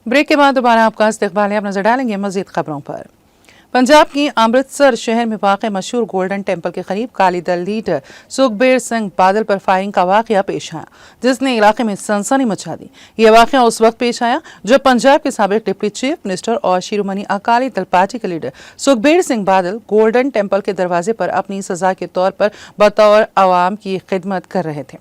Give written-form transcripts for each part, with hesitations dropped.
Break के बाद दोबारा आपका इस्तकबाल है। आप नजर डालेंगे मजीद खबरों पर। पंजाब की अमृतसर शहर में वाक़ मशहूर गोल्डन टेम्पल के करीब अकाली दल लीडर सुखबीर सिंह बादल पर फायरिंग का वाक़या पेश आया, जिसने इलाके में सनसनी मचा दी। यह वाक़या उस वक्त पेश आया जब पंजाब के साबिक डिप्टी चीफ मिनिस्टर और शिरोमणि अकाली दल पार्टी के leader Sukhbir Singh Badal golden temple के दरवाजे पर अपनी सजा के तौर पर बतौर अवाम की खिदमत कर रहे थे।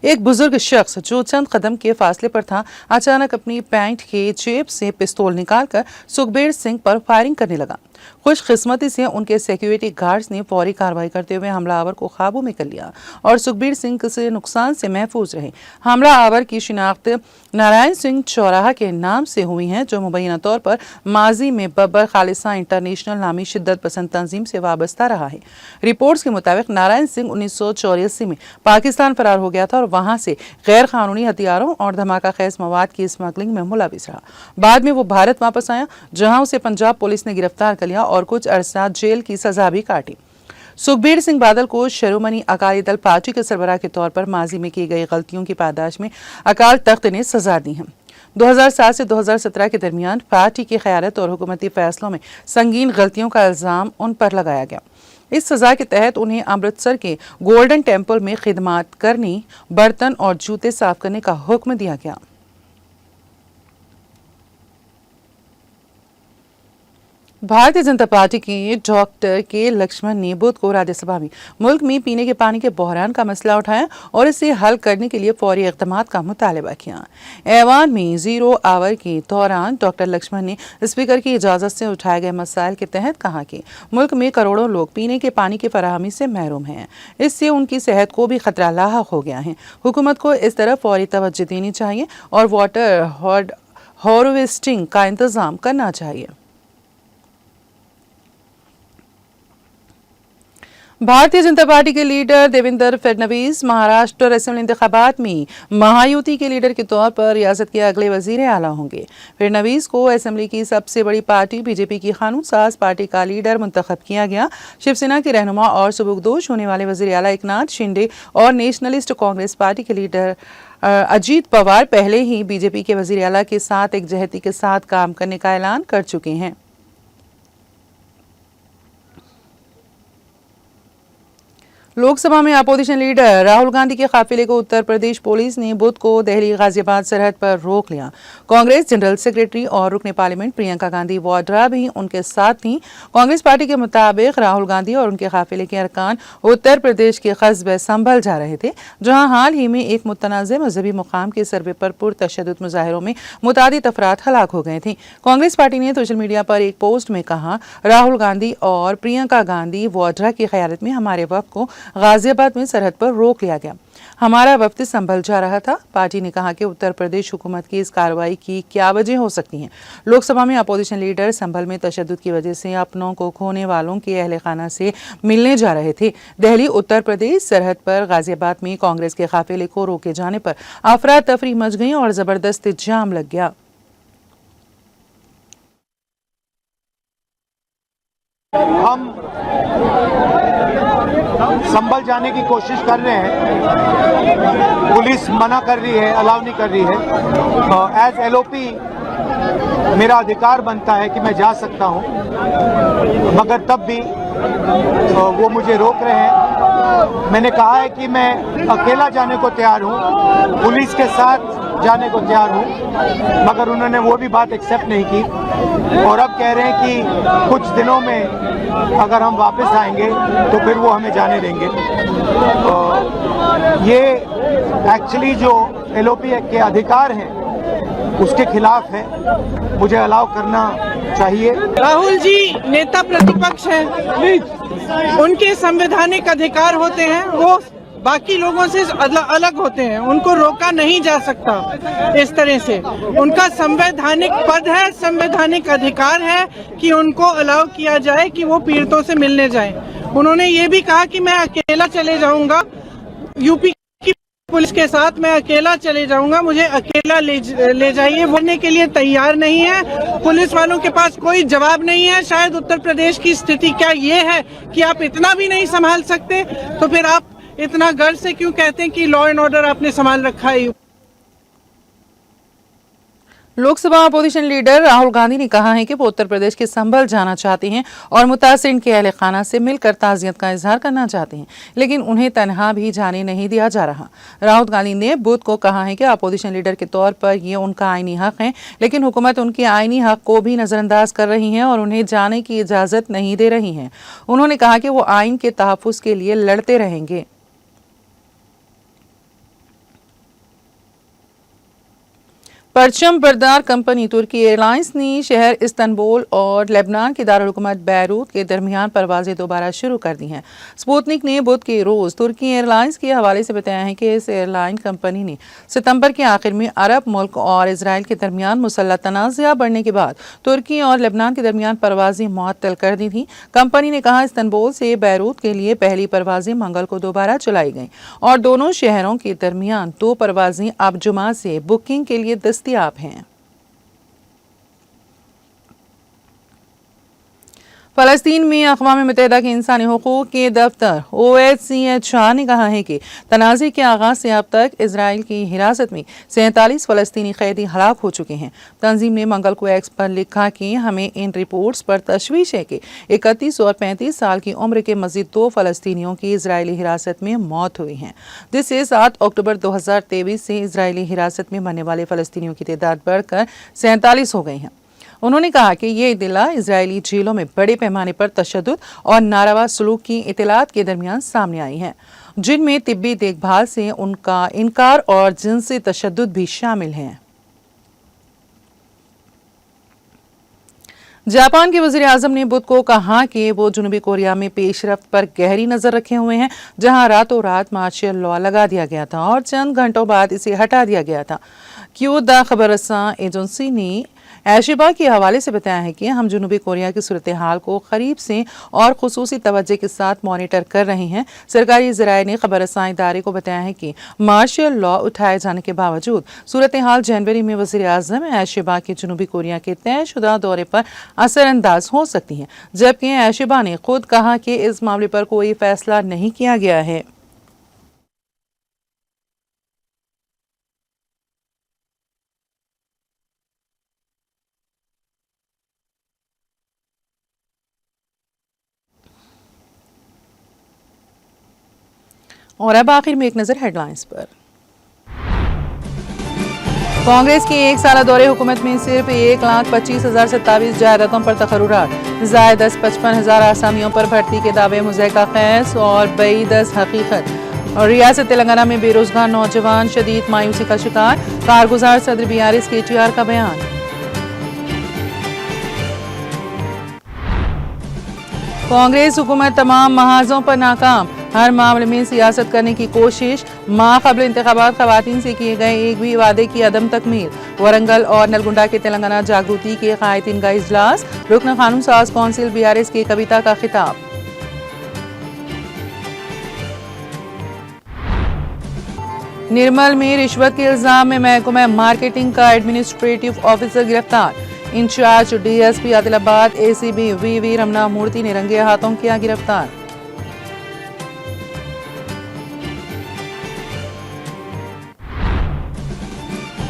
एक बुजुर्ग शख्स जो चंद कदम के फासले पर था, अचानक अपनी पैंट के जेब से पिस्तौल निकालकर सुखबीर सिंह पर फायरिंग करने लगा। खुशकिस्मती से उनके सिक्योरिटी गार्ड्स ने फौरी कार्रवाई करते हुए हमलावर को काबू में कर लिया और सुखबीर सिंह से नुकसान से महफूज रहे। हमलावर की शिनाख्त नारायण सिंह चौराहा के नाम से हुई है, जो मुबैना तौर पर माजी में बब्बर खालिसा इंटरनेशनल नामी शिद्दत पसंद तंजीम से वाबस्ता रहा है। रिपोर्ट्स के मुताबिक नारायण सिंह 1984 में पाकिस्तान फरार हो गया था और वहां से गैर कानूनी हथियारों और धमाका खेज मवाद की स्मगलिंग में मुलविस रहा। बाद में वो भारत वापस आया, जहां उसे पंजाब पुलिस ने गिरफ्तार कर लिया और कुछ अरसा जेल की सजा भी काटी। सुखबीर सिंह बादल को शिरोमणि अकाली दल पार्टी के सरबराह के तौर पर माजी में की गई गलतियों की पादाश में अकाल तख्त ने सजा दी है। 2007 से 2017 के दरमियान पार्टी की क़यादत और हुकूमती फैसलों में संगीन गलतियों का इल्जाम उन पर लगाया गया। इस सजा के तहत उन्हें अमृतसर के गोल्डन टेम्पल में खिदमत करनी, बर्तन और जूते साफ करने का हुक्म दिया गया। भारतीय जनता पार्टी के डॉक्टर के लक्ष्मण ने बुध को राज्यसभा में मुल्क में पीने के पानी के बहरान का मसला उठाया और इसे हल करने के लिए फौरी इक़दाम का मुतालबा किया। ऐवान में 0 आवर के दौरान डॉक्टर लक्ष्मण ने स्पीकर की इजाज़त से उठाए गए मसाइल के तहत कहा कि मुल्क में करोड़ों लोग पीने के पानी की फराहमी से महरूम हैं। इससे उनकी सेहत को भी खतरा लाहक हो गया है। हुकूमत को इस तरफ फौरी तवज्जो देनी चाहिए और वाटर हार्वेस्टिंग का इंतज़ाम करना चाहिए। भारतीय जनता पार्टी के लीडर देवेंद्र फडणवीस महाराष्ट्र असेंबली इंतखाबात में महायुति के लीडर के तौर पर रियासत के अगले वजीर आला होंगे। फडणवीस को असेंबली की सबसे बड़ी पार्टी बीजेपी की कानून साज पार्टी का लीडर मुंतखब किया गया। शिवसेना के रहनुमा और सुबुकदोश होने वाले वजीर आला एकनाथ शिंदे और नेशनलिस्ट कांग्रेस पार्टी के लीडर अजीत पवार पहले ही बीजेपी के वजीर आला के साथ एकजहती के साथ काम करने का ऐलान कर चुके हैं। लोकसभा में अपोजिशन लीडर राहुल गांधी के काफिले को उत्तर प्रदेश पुलिस ने बुध को दिल्ली गाजियाबाद सरहद पर रोक लिया। कांग्रेस जनरल सेक्रेटरी और रुकने पार्लियामेंट प्रियंका गांधी वाड्रा भी उनके साथ थीं। कांग्रेस पार्टी के मुताबिक राहुल गांधी और उनके काफिले के अरकान उत्तर प्रदेश के कस्बे संभल जा रहे थे, जहां हाल ही में एक मुतनाज़ मजहबी मुकाम के सर्वे पर पुरतशद्दुद मुजाहिरों में मुतादिद अफराद हलाक हो गए थे। कांग्रेस पार्टी ने सोशल मीडिया पर एक पोस्ट में कहा, राहुल गांधी और प्रियंका गांधी वाड्रा की क़यादत में हमारे वक्त को गाजियाबाद में सरहद पर रोक लिया गया। हमारा वक्त संभल जा रहा था। पार्टी ने कहा कि उत्तर प्रदेश हुकूमत की इस कार्रवाई की क्या वजह हो सकती हैं। लोकसभा में अपोजिशन लीडर संभल में तशद्दुद की वजह से अपनों को खोने वालों के अहले खाना से मिलने जा रहे थे। दिल्ली उत्तर प्रदेश सरहद पर गाजियाबाद में कांग्रेस के काफिले को रोके जाने पर अफरा तफरी मच गई और जबरदस्त जाम लग गया। हम संभल जाने की कोशिश कर रहे हैं, पुलिस मना कर रही है, अलाउ नहीं कर रही है। एज एलओपी मेरा अधिकार बनता है कि मैं जा सकता हूं, मगर तब भी वो मुझे रोक रहे हैं। मैंने कहा है कि मैं अकेला जाने को तैयार हूं, पुलिस के साथ जाने को तैयार हूं, मगर उन्होंने वो भी बात एक्सेप्ट नहीं की और अब कह रहे हैं कि कुछ दिनों में अगर हम वापस आएंगे तो फिर वो हमें जाने देंगे। ये एक्चुअली जो एलओपी के अधिकार हैं उसके खिलाफ है, मुझे अलाउ करना चाहिए। राहुल जी नेता प्रतिपक्ष हैं, उनके संवैधानिक अधिकार होते हैं, वो बाकी लोगों से अलग होते हैं, उनको रोका नहीं जा सकता इस तरह से। उनका संवैधानिक पद है, संवैधानिक अधिकार है कि उनको अलाउ किया जाए कि वो पीड़ितों से मिलने जाएं। उन्होंने ये भी कहा कि मैं अकेला चले जाऊंगा, यूपी की पुलिस के साथ मैं अकेला चले जाऊंगा, मुझे अकेला ले जाइए। बोलने के लिए तैयार नहीं है, पुलिस वालों के पास कोई जवाब नहीं है। शायद उत्तर प्रदेश की स्थिति क्या ये है कि आप इतना भी नहीं संभाल सकते, तो फिर आप इतना गर्व से क्यों कहते हैं कि लॉ एंड ऑर्डर आपने संभाल रखा है। लोकसभा अपोजिशन लीडर राहुल गांधी ने कहा है कि वो उत्तर प्रदेश के संभल जाना चाहते हैं और मुतासिरीन के अहल खाना से मिलकर ताज़ियत का इजहार करना चाहते हैं, लेकिन उन्हें तनहा भी जाने नहीं दिया जा रहा। राहुल गांधी ने बुध को कहा है कि अपोजिशन लीडर के तौर पर ये उनका आईनी हक है, लेकिन हुकूमत उनके आईनी हक को भी नज़रअंदाज कर रही है और उन्हें जाने की इजाज़त नहीं दे रही है। उन्होंने कहा कि वो आइन के तहफ़्फ़ुज़ के लिए लड़ते रहेंगे। परचम बरदार कंपनी तुर्की एयरलाइंस ने शहर इस्तांबुल और लेबनान के दारुल-हुकूमत बैरूत के दरमियान परवाजें दोबारा शुरू कर दी हैं। स्पुतनिक ने बुध के रोज़ तुर्की एयरलाइंस के हवाले से बताया है कि इस एयरलाइन कंपनी ने सितंबर के आखिर में अरब मुल्क और इसराइल के दरमियान मुसल्लह तनाज़ा बढ़ने के बाद तुर्की और लेबनान के दरमियान परवाजें मुअत्तल कर दी थी। कंपनी ने कहा इस्तांबुल से बैरूत के लिए पहली परवाजें मंगल को दोबारा चलाई गईं और दोनों शहरों के दरमियान 2 परवाजें अब जुमा से बुकिंग के लिए दस्तयाब हैं। फ़लस्तीन में अक़वाम मुत्तहिदा के इंसानी हुकूक़ के दफ्तर OHCHR ने कहा है कि तनाज़े के आगाज़ से अब तक इसराइल की हिरासत में 47 फ़लस्तीनी कैदी हलाक हो चुके हैं। तंजीम ने मंगल को एक्स पर लिखा कि हमें इन रिपोर्ट्स पर तशवीश है कि 31 और 35 साल की उम्र के मज़ीद 2 फ़लस्तीनियों की इजरायली हिरासत में मौत हुई है, जिससे 7 अक्टूबर 2023 से इजरायली हिरासत में मरने वाले फ़लस्तीनियों की तादाद बढ़कर 47 हो गई है। उन्होंने कहा कि ये इत्तला इजरायली जेलों में बड़े पैमाने पर तशद्दुद और नारवा सलूक की इत्तलात के दरमियान सामने आई हैं, जिनमें तिब्बी देखभाल से उनका इनकार और जिनसी तशद्दुद भी शामिल हैं। जापान के वज़ीर आज़म ने बुध को कहा कि वो जनूबी कोरिया में पेशरफ्त पर गहरी नज़र रखे हुए हैं, जहां रातों रात मार्शल लॉ लगा दिया गया था और चंद घंटों बाद इसे हटा दिया गया था। क्यू द खबरसां एजेंसी ने एशिबा के हवाले से बताया है कि हम जनूबी कोरिया की सूरत हाल को करीब से और खुसूसी तवज्जो के साथ मॉनिटर कर रहे हैं। सरकारी ज़राए ने खबरसां इदारे को बताया है कि मार्शल लॉ उठाए जाने के बावजूद सूरत हाल जनवरी में वज़ीर आज़म एशिबा के जनूबी कोरिया के तयशुदा दौरे पर असरअंदाज हो सकती हैं, जबकि एशिबा ने खुद कहा कि इस मामले पर कोई फैसला नहीं किया गया है। और अब आखिर में एक नजर हेडलाइंस पर। कांग्रेस के 1 साला दौरे हुकूमत में सिर्फ 1,25,027 जायदादों पर तकर्रुरात, ज़ायद 10,55,000 आसामियों पर भर्ती के दावे मुज़ैका क़ैस और बईदस हकीकत। और रियासत तेलंगाना में बेरोजगार नौजवान शदीद मायूसी का शिकार, कारगुजार सदर BRS KTR का बयान। कांग्रेस हुकूमत तमाम महाजों पर नाकाम, हर मामले में सियासत करने की कोशिश, माह क़ब्ल इंतखाबात ख़वातीन से किए गए एक भी वादे की अदम तकमील। वरंगल और नलगुंडा के तेलंगाना जागृति के क़ायदीन का इजलास, रुकन कानून साज कौंसिल BRS की कविता का खिताब। निर्मल में रिश्वत के इल्जाम में महकमा मार्केटिंग का एडमिनिस्ट्रेटिव ऑफिसर गिरफ्तार, incharge DSP Adilabad ACB VV Ramana Murthy ने रंगे हाथों किया गिरफ्तार।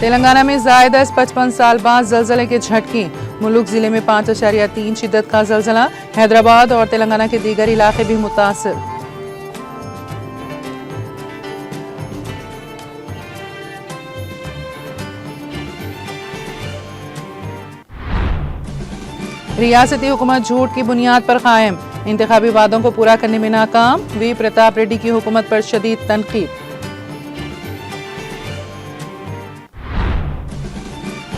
तेलंगाना में ज़ायद 55 साल बाद ज़लज़ले के झटके, मुलुक जिले में 5.3 शिद्दत का ज़लज़ला, हैदराबाद और तेलंगाना के दीगर इलाके भी मुतासिर। रियासती हुकूमत झूठ की बुनियाद पर कायम, इंतखाबी वादों को पूरा करने में नाकाम, V प्रताप रेड्डी की हुकूमत पर शदीद तनकीद।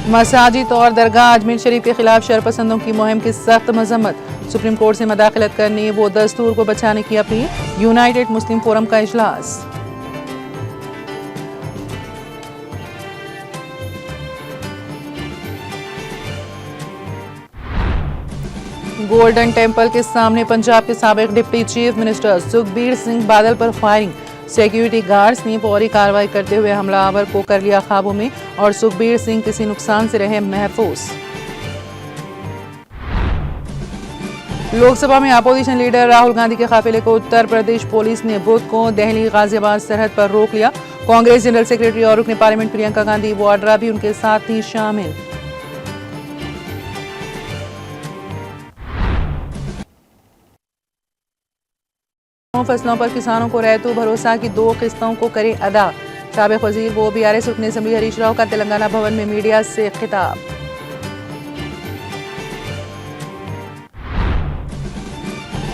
मसाजिद और दरगाह अजमेर शरीफ के खिलाफ शरपसंदों की मुहिम की सख्त मजम्मत, सुप्रीम कोर्ट से मदाखलत करने वो दस्तूर को बचाने की अपील, यूनाइटेड मुस्लिम फोरम का इजलास। गोल्डन टेम्पल के सामने पंजाब के साबिक deputy chief minister Sukhbir Singh Badal पर फायरिंग, सिक्योरिटी गार्ड्स ने फौरी कार्रवाई करते हुए हमलावर को कर लिया काबू में और सुखबीर सिंह किसी नुकसान से रहे महफूज। लोकसभा में अपोजिशन लीडर राहुल गांधी के काफिले को उत्तर प्रदेश पुलिस ने बुध को दिल्ली गाजियाबाद सरहद पर रोक लिया। कांग्रेस जनरल सेक्रेटरी और रुकन पार्लियामेंट प्रियंका गांधी वाड्रा भी उनके साथ ही शामिल। दोनों फसलों पर किसानों को रैतु भरोसा की 2 किस्तों को करें अदा। साबिक वजीर व BRS रुकन असेंबली हरीश राव का तेलंगाना भवन में मीडिया से खिताब।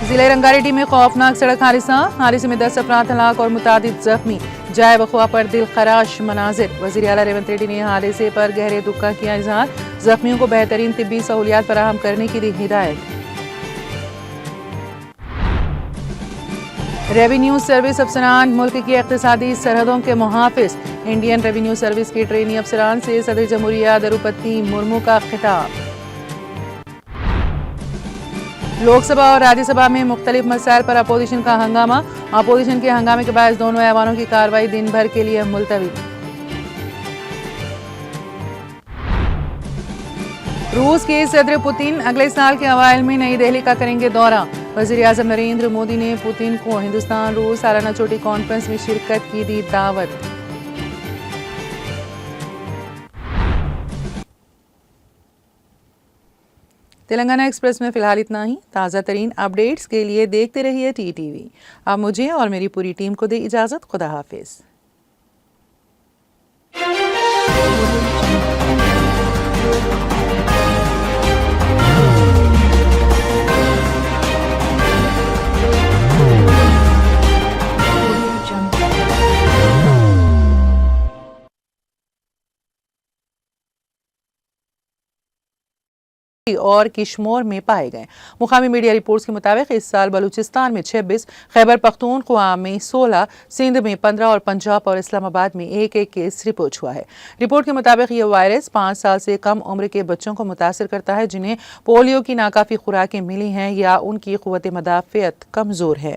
जिले रंगारेड्डी में खौफनाक सड़क हादसे में 10 अफराद हलाक और मुतादिद जख्मी। जाए वक़वा पर दिल खराश मनाजिर। वज़ीर आला रेवंत रेड्डी ने हादसे पर गहरे दुख का किया इजहार। जख्मियों को बेहतरीन तिब्बी सहूलियात फराहम करने की दी हिदायत। रेवेन्यू सर्विस अफसरान मुल्क की इक़्तिसादी सरहदों के मुहाफ़िज़। इंडियन रेवेन्यू सर्विस के ट्रेनी अफसरान से सदर जमहूरिया द्रौपदी मुर्मू का खिताब। लोकसभा और राज्यसभा में मुख्तलिफ मसाइल पर अपोजिशन का हंगामा। अपोजिशन के हंगामे के बाद दोनों ऐवानों की कार्रवाई दिन भर के लिए मुलतवी। रूस के सदर पुतिन अगले साल के अवाइल में नई दिल्ली का करेंगे दौरा। वज़ीर आज़म नरेंद्र मोदी ने पुतिन को हिंदुस्तान रूस सालाना चोटी कॉन्फ्रेंस में शिरकत की दी दावत। तेलंगाना एक्सप्रेस में फिलहाल इतना ही। ताज़ा तरीन अपडेट्स के लिए देखते रहिए TTV। अब मुझे और मेरी पूरी टीम को दे इजाज़त। खुदा हाफिज़। और किश्मोर में पाए गए। मुकामी मीडिया रिपोर्ट्स के मुताबिक इस साल बलूचिस्तान में 26, खैबर पख्तूनख्वा में 16, सिंध में 15 और पंजाब और इस्लामाबाद में 1-1 केस रिपोर्ट हुआ है। रिपोर्ट के मुताबिक यह वायरस 5 साल से कम उम्र के बच्चों को मुतासर करता है जिन्हें पोलियो की नाकाफी खुराकें मिली हैं या उनकी क़ुव्वत मदाफ़ियत कमज़ोर है।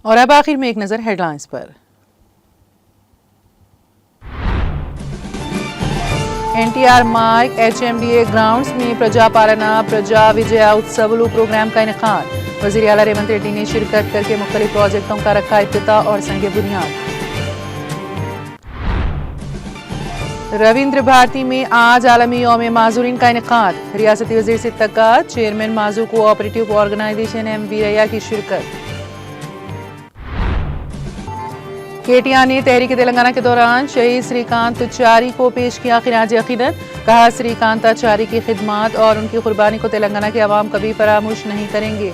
और अब आखिर में एक नजर हेडलाइंस पर। NTR मार्ग HMDA ग्राउंड्स में प्रजा पालना प्रजा विजया उत्सवलू प्रोग्राम का इनेकाद। वज़ीर आला रेवंत रेड्डी ने शिरकत करके मुख्तलिफ प्रोजेक्टों का रखा इफ्तिताह और संगे बुनियाद। रविंद्र भारती में आज आलमी यौम माजूरीन का इनेकाद। रियासती वज़ीर से तकात chairman माजूर cooperative organisation M Veerayya की शिरकत। KTR ने तहरीक तेलंगाना के दौरान शहीद श्रीकांताचारी को पेश किया खिराज अकीदत। कहा श्रीकांताचारी की खिदमात और उनकी कुर्बानी को तेलंगाना के अवाम कभी फरामोश नहीं करेंगे।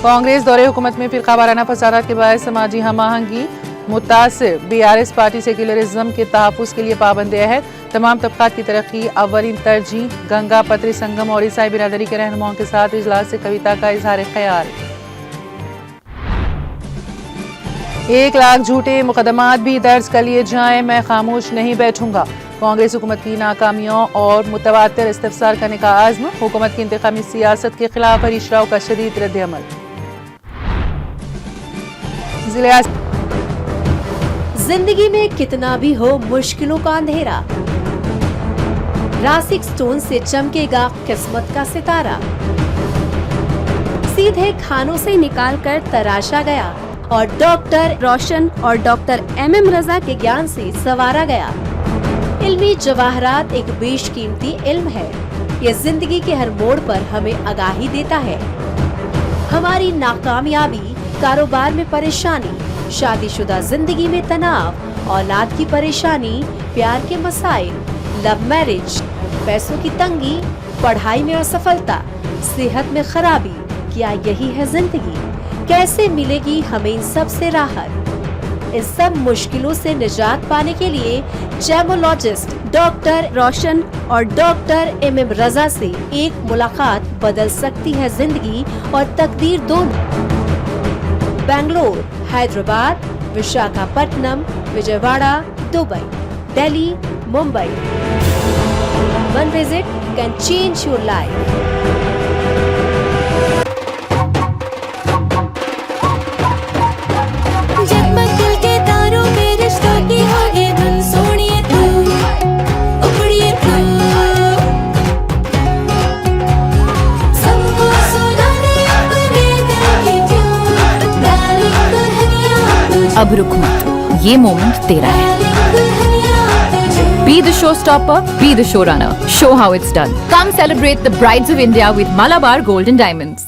कांग्रेस दौरे हुकूमत में फिरका वाराना फसादात के बाद समाजी हम-आहंगी मुतासिर। BRS पार्टी सेक्युलरिज्म के तहफ़्फ़ुज़ के लिए पाबंद अहद। तमाम तबक़ात की तरक्की अव्वलीन तरजीह। गंगा पत्री संगम और ईसाई बिरादरी के रहनुमाओं के साथ इजलास से कविता का इजहार ख्याल। 1 लाख झूठे मुकदमात भी दर्ज कर लिए जाएं, मैं खामोश नहीं बैठूंगा। कांग्रेस हुकूमत की नाकामियों और मुतवातिर इस्तिफसार करने का आज़्म। हुकूमत की इंतकामी सियासत के खिलाफ हरीश राव का शदीद रद्द-ए-अमल। जिंदगी में कितना भी हो मुश्किलों का अंधेरा, रासिक स्टोन से चमकेगा किस्मत का सितारा। सीधे खानों से निकाल कर तराशा गया और डॉक्टर रोशन और डॉक्टर MM रजा के ज्ञान से संवारा गया। इल्मी जवाहरात एक बेशकीमती इल्म है। ये जिंदगी के हर मोड़ पर हमें आगाही देता है। हमारी नाकामयाबी, कारोबार में परेशानी, शादीशुदा जिंदगी में तनाव, औलाद की परेशानी, प्यार के मसाइल, लव मैरिज, पैसों की तंगी, पढ़ाई में असफलता, सेहत में खराबी, क्या यही है जिंदगी? कैसे मिलेगी हमें इन सब से राहत? इन सब मुश्किलों से निजात पाने के लिए जेमोलॉजिस्ट डॉक्टर रोशन और डॉक्टर MM रजा से एक मुलाकात बदल सकती है जिंदगी और तकदीर दोनों। Bangalore, Hyderabad, Visakhapatnam, Vijayawada, Dubai, Delhi, Mumbai. One visit can change your life. अब रुक मत, ये मोमेंट तेरा है। Be the showstopper, be the showrunner. Show how it's done. Come celebrate the Brides of India with Malabar Gold and Diamonds.